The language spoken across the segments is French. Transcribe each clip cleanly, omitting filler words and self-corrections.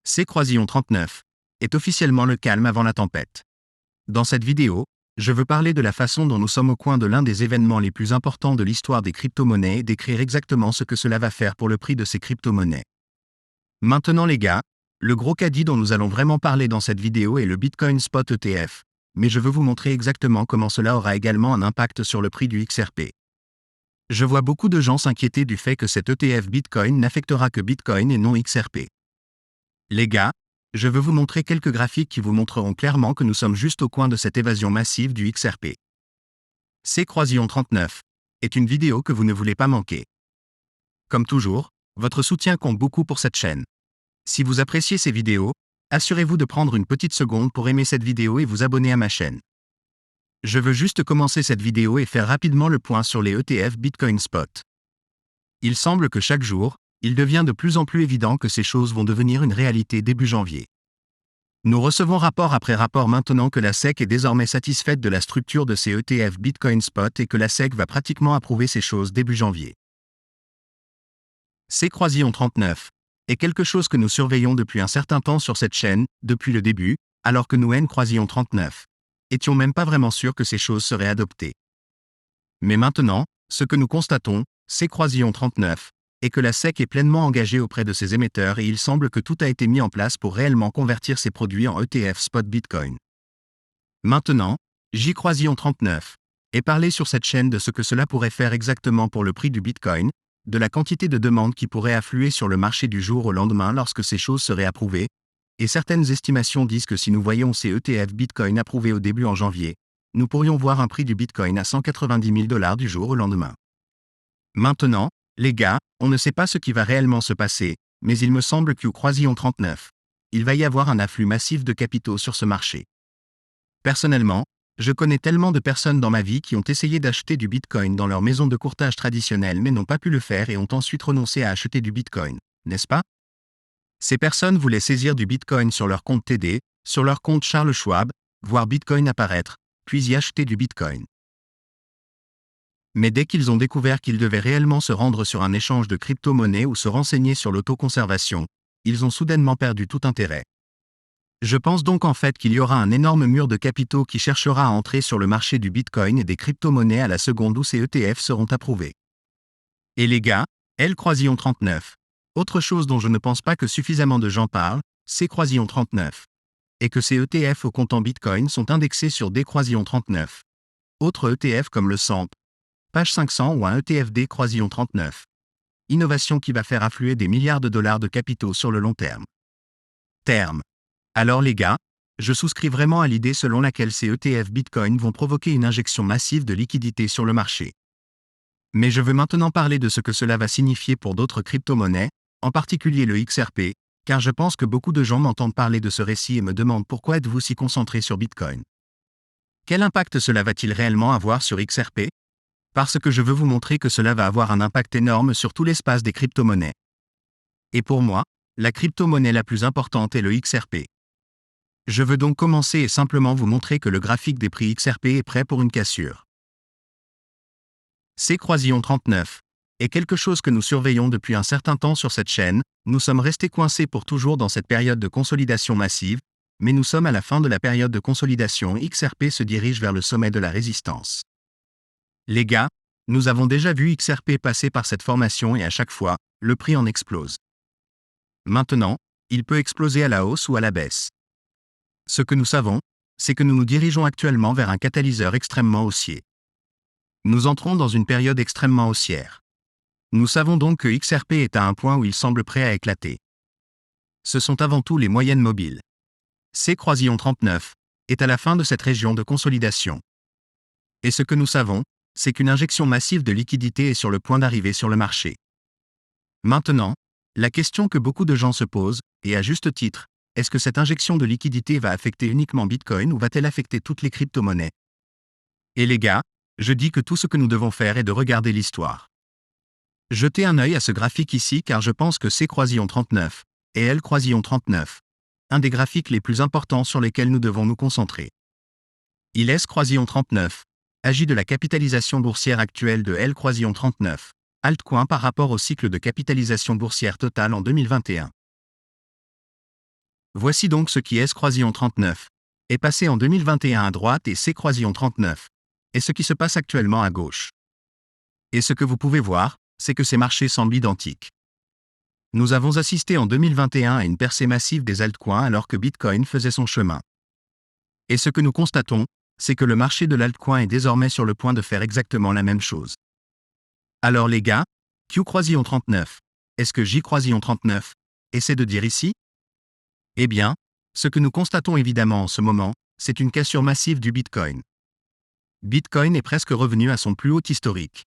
C-39 est officiellement le calme avant la tempête. Dans cette vidéo, je veux parler de la façon dont nous sommes au coin de l'un des événements les plus importants de l'histoire des crypto-monnaies et décrire exactement ce que cela va faire pour le prix de ces crypto-monnaies. Maintenant les gars, le gros caddie dont nous allons vraiment parler dans cette vidéo est le Bitcoin Spot ETF, mais je veux vous montrer exactement comment cela aura également un impact sur le prix du XRP. Je vois beaucoup de gens s'inquiéter du fait que cet ETF Bitcoin n'affectera que Bitcoin et non XRP. Les gars, je veux vous montrer quelques graphiques qui vous montreront clairement que nous sommes juste au coin de cette évasion massive du XRP. C-39 est une vidéo que vous ne voulez pas manquer. Comme toujours, votre soutien compte beaucoup pour cette chaîne. Si vous appréciez ces vidéos, assurez-vous de prendre une petite seconde pour aimer cette vidéo et vous abonner à ma chaîne. Je veux juste commencer cette vidéo et faire rapidement le point sur les ETF Bitcoin Spot. Il semble que chaque jour, il devient de plus en plus évident que ces choses vont devenir une réalité début janvier. Nous recevons rapport après rapport maintenant que la SEC est désormais satisfaite de la structure de ces ETF Bitcoin Spot et que la SEC va pratiquement approuver ces choses début janvier. C-39 est quelque chose que nous surveillons depuis un certain temps sur cette chaîne, depuis le début, alors que nous N-39 étions même pas vraiment sûrs que ces choses seraient adoptées. Mais maintenant, ce que nous constatons, C-39, est que la SEC est pleinement engagée auprès de ses émetteurs et il semble que tout a été mis en place pour réellement convertir ces produits en ETF Spot Bitcoin. Maintenant, J-39 est parlé sur cette chaîne de ce que cela pourrait faire exactement pour le prix du Bitcoin, de la quantité de demandes qui pourrait affluer sur le marché du jour au lendemain lorsque ces choses seraient approuvées, et certaines estimations disent que si nous voyons ces ETF Bitcoin approuvés au début en janvier, nous pourrions voir un prix du Bitcoin à 190 000 $ du jour au lendemain. Maintenant, les gars, on ne sait pas ce qui va réellement se passer, mais il me semble Q-39, il va y avoir un afflux massif de capitaux sur ce marché. Personnellement, je connais tellement de personnes dans ma vie qui ont essayé d'acheter du Bitcoin dans leur maison de courtage traditionnelle mais n'ont pas pu le faire et ont ensuite renoncé à acheter du Bitcoin, n'est-ce pas? Ces personnes voulaient saisir du Bitcoin sur leur compte TD, sur leur compte Charles Schwab, voir Bitcoin apparaître, puis y acheter du Bitcoin. Mais dès qu'ils ont découvert qu'ils devaient réellement se rendre sur un échange de crypto-monnaies ou se renseigner sur l'autoconservation, ils ont soudainement perdu tout intérêt. Je pense donc en fait qu'il y aura un énorme mur de capitaux qui cherchera à entrer sur le marché du Bitcoin et des crypto-monnaies à la seconde où ces ETF seront approuvés. Et les gars, L-39, autre chose dont je ne pense pas que suffisamment de gens parlent, C-39, et que ces ETF au comptant Bitcoin sont indexés sur D-39. Autres ETF comme le SAMP, Page 500 ou un ETF D-39. Innovation qui va faire affluer des milliards de dollars de capitaux sur le long terme. Alors les gars, je souscris vraiment à l'idée selon laquelle ces ETF Bitcoin vont provoquer une injection massive de liquidités sur le marché. Mais je veux maintenant parler de ce que cela va signifier pour d'autres crypto-monnaies, en particulier le XRP, car je pense que beaucoup de gens m'entendent parler de ce récit et me demandent pourquoi êtes-vous si concentré sur Bitcoin. Quel impact cela va-t-il réellement avoir sur XRP? Parce que je veux vous montrer que cela va avoir un impact énorme sur tout l'espace des crypto-monnaies. Et pour moi, la crypto-monnaie la plus importante est le XRP. Je veux donc commencer et simplement vous montrer que le graphique des prix XRP est prêt pour une cassure. C-39 est quelque chose que nous surveillons depuis un certain temps sur cette chaîne, nous sommes restés coincés pour toujours dans cette période de consolidation massive, mais nous sommes à la fin de la période de consolidation et XRP se dirige vers le sommet de la résistance. Les gars, nous avons déjà vu XRP passer par cette formation et à chaque fois, le prix en explose. Maintenant, il peut exploser à la hausse ou à la baisse. Ce que nous savons, c'est que nous nous dirigeons actuellement vers un catalyseur extrêmement haussier. Nous entrons dans une période extrêmement haussière. Nous savons donc que XRP est à un point où il semble prêt à éclater. Ce sont avant tout les moyennes mobiles. C-39 est à la fin de cette région de consolidation. Et ce que nous savons, c'est qu'une injection massive de liquidité est sur le point d'arriver sur le marché. Maintenant, la question que beaucoup de gens se posent, et à juste titre, est-ce que cette injection de liquidité va affecter uniquement Bitcoin ou va-t-elle affecter toutes les crypto-monnaies? Et les gars, je dis que tout ce que nous devons faire est de regarder l'histoire. Jetez un œil à ce graphique ici car je pense que C-39 et L-39, un des graphiques les plus importants sur lesquels nous devons nous concentrer. Il S-39 agit de la capitalisation boursière actuelle de L-39, altcoin par rapport au cycle de capitalisation boursière totale en 2021. Voici donc ce qui S-39 est passé en 2021 à droite et C-39 et ce qui se passe actuellement à gauche. Et ce que vous pouvez voir, c'est que ces marchés semblent identiques. Nous avons assisté en 2021 à une percée massive des altcoins alors que Bitcoin faisait son chemin. Et ce que nous constatons, c'est que le marché de l'altcoin est désormais sur le point de faire exactement la même chose. Alors les gars, Q-39, est-ce que J-39 essaie de dire ici? Eh bien, ce que nous constatons évidemment en ce moment, c'est une cassure massive du Bitcoin. Bitcoin est presque revenu à son plus haut historique.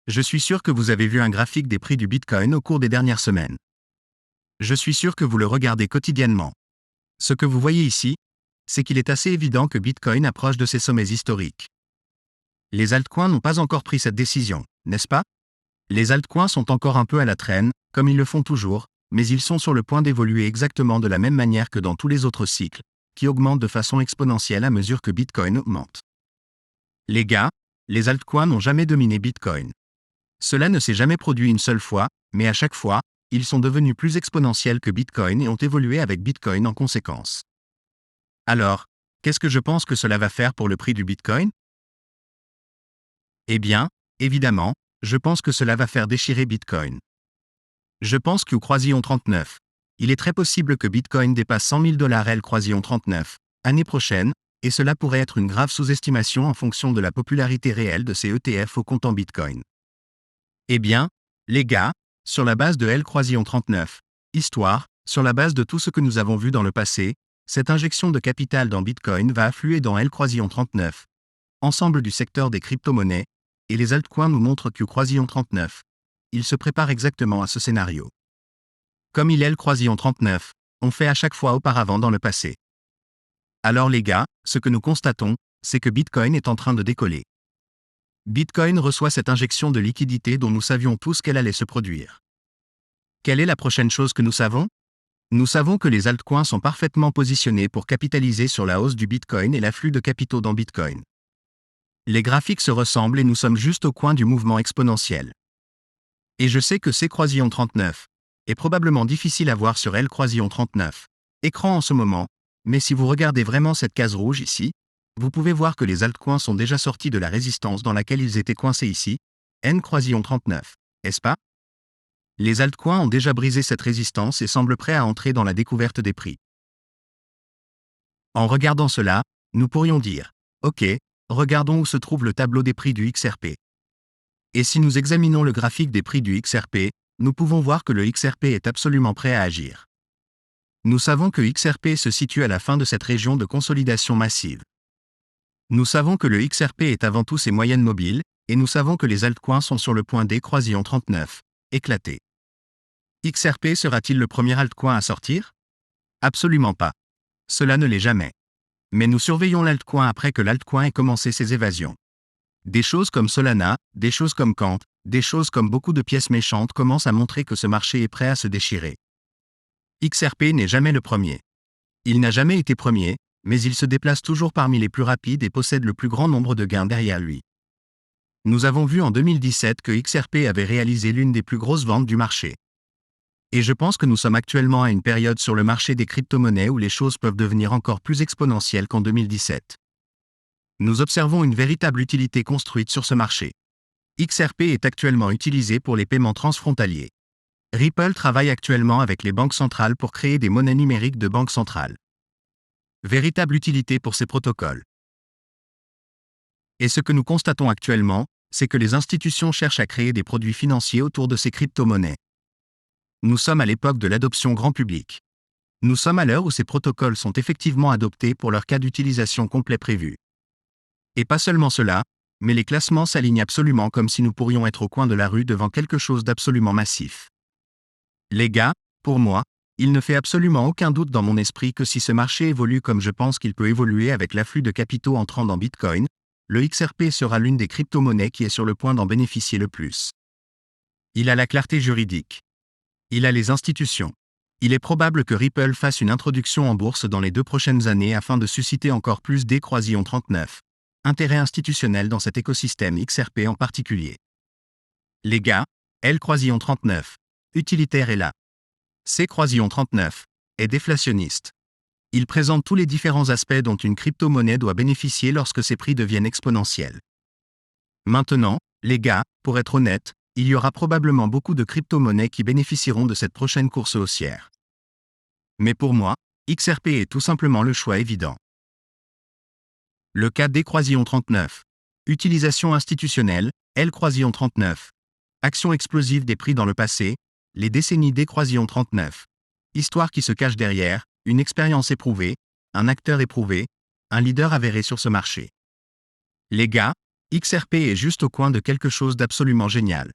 Je suis sûr que vous avez vu un graphique des prix du Bitcoin au cours des dernières semaines. Je suis sûr que vous le regardez quotidiennement. Ce que vous voyez ici, c'est qu'il est assez évident que Bitcoin approche de ses sommets historiques. Les altcoins n'ont pas encore pris cette décision, n'est-ce pas? Les altcoins sont encore un peu à la traîne, comme ils le font toujours, mais ils sont sur le point d'évoluer exactement de la même manière que dans tous les autres cycles, qui augmentent de façon exponentielle à mesure que Bitcoin augmente. Les gars, les altcoins n'ont jamais dominé Bitcoin. Cela ne s'est jamais produit une seule fois, mais à chaque fois, ils sont devenus plus exponentiels que Bitcoin et ont évolué avec Bitcoin en conséquence. Alors, qu'est-ce que je pense que cela va faire pour le prix du Bitcoin? Eh bien, évidemment, je pense que cela va faire déchirer Bitcoin. Je pense qu'au croisillon 39, il est très possible que Bitcoin dépasse 100 000 $ L croisillon 39, année prochaine, et cela pourrait être une grave sous-estimation en fonction de la popularité réelle de ces ETF au comptant Bitcoin. Eh bien, les gars, sur la base de L croisillon 39, histoire, sur la base de tout ce que nous avons vu dans le passé, cette injection de capital dans Bitcoin va affluer dans L croisillon 39, ensemble du secteur des crypto-monnaies, et les altcoins nous montrent que croisillon 39, il se prépare exactement à ce scénario. Comme il est le croisillon 39, on fait à chaque fois auparavant dans le passé. Alors les gars, ce que nous constatons, c'est que Bitcoin est en train de décoller. Bitcoin reçoit cette injection de liquidité dont nous savions tous qu'elle allait se produire. Quelle est la prochaine chose que nous savons? Nous savons que les altcoins sont parfaitement positionnés pour capitaliser sur la hausse du Bitcoin et l'afflux de capitaux dans Bitcoin. Les graphiques se ressemblent et nous sommes juste au coin du mouvement exponentiel. Et je sais que C croisillon 39 est probablement difficile à voir sur L croisillon 39, écran en ce moment, mais si vous regardez vraiment cette case rouge ici, vous pouvez voir que les altcoins sont déjà sortis de la résistance dans laquelle ils étaient coincés ici, N croisillon 39, est-ce pas? Les altcoins ont déjà brisé cette résistance et semblent prêts à entrer dans la découverte des prix. En regardant cela, nous pourrions dire, ok, regardons où se trouve le tableau des prix du XRP. Et si nous examinons le graphique des prix du XRP, nous pouvons voir que le XRP est absolument prêt à agir. Nous savons que XRP se situe à la fin de cette région de consolidation massive. Nous savons que le XRP est avant tout ses moyennes mobiles, et nous savons que les altcoins sont sur le point des croisillons 39, éclatés. XRP sera-t-il le premier altcoin à sortir? Absolument pas. Cela ne l'est jamais. Mais nous surveillons l'altcoin après que l'altcoin ait commencé ses évasions. Des choses comme Solana, des choses comme Kant, des choses comme beaucoup de pièces méchantes commencent à montrer que ce marché est prêt à se déchirer. XRP n'est jamais le premier. Il n'a jamais été premier, mais il se déplace toujours parmi les plus rapides et possède le plus grand nombre de gains derrière lui. Nous avons vu en 2017 que XRP avait réalisé l'une des plus grosses ventes du marché. Et je pense que nous sommes actuellement à une période sur le marché des crypto-monnaies où les choses peuvent devenir encore plus exponentielles qu'en 2017. Nous observons une véritable utilité construite sur ce marché. XRP est actuellement utilisé pour les paiements transfrontaliers. Ripple travaille actuellement avec les banques centrales pour créer des monnaies numériques de banque centrale. Véritable utilité pour ces protocoles. Et ce que nous constatons actuellement, c'est que les institutions cherchent à créer des produits financiers autour de ces crypto-monnaies. Nous sommes à l'époque de l'adoption grand public. Nous sommes à l'heure où ces protocoles sont effectivement adoptés pour leur cas d'utilisation complet prévu. Et pas seulement cela, mais les classements s'alignent absolument comme si nous pourrions être au coin de la rue devant quelque chose d'absolument massif. Les gars, pour moi, il ne fait absolument aucun doute dans mon esprit que si ce marché évolue comme je pense qu'il peut évoluer avec l'afflux de capitaux entrant dans Bitcoin, le XRP sera l'une des crypto-monnaies qui est sur le point d'en bénéficier le plus. Il a la clarté juridique. Il a les institutions. Il est probable que Ripple fasse une introduction en bourse dans les 2 prochaines années afin de susciter encore plus des croisillons 39. Intérêt institutionnel dans cet écosystème XRP en particulier. Les gars, L croisillon 39, utilitaire est là. C croisillon 39, est déflationniste. Il présente tous les différents aspects dont une crypto-monnaie doit bénéficier lorsque ses prix deviennent exponentiels. Maintenant, les gars, pour être honnête, il y aura probablement beaucoup de crypto-monnaies qui bénéficieront de cette prochaine course haussière. Mais pour moi, XRP est tout simplement le choix évident. Le cas d'Ecroisillon 39. Utilisation institutionnelle, L-Croisillon 39. Action explosive des prix dans le passé, les décennies d'Ecroisillon 39. Histoire qui se cache derrière, une expérience éprouvée, un acteur éprouvé, un leader avéré sur ce marché. Les gars, XRP est juste au coin de quelque chose d'absolument génial.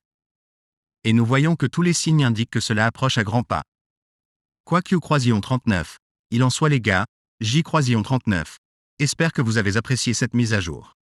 Et nous voyons que tous les signes indiquent que cela approche à grands pas. Quoi Q Croisillon 39. Il en soit les gars, J Croisillon 39. Espère que vous avez apprécié cette mise à jour.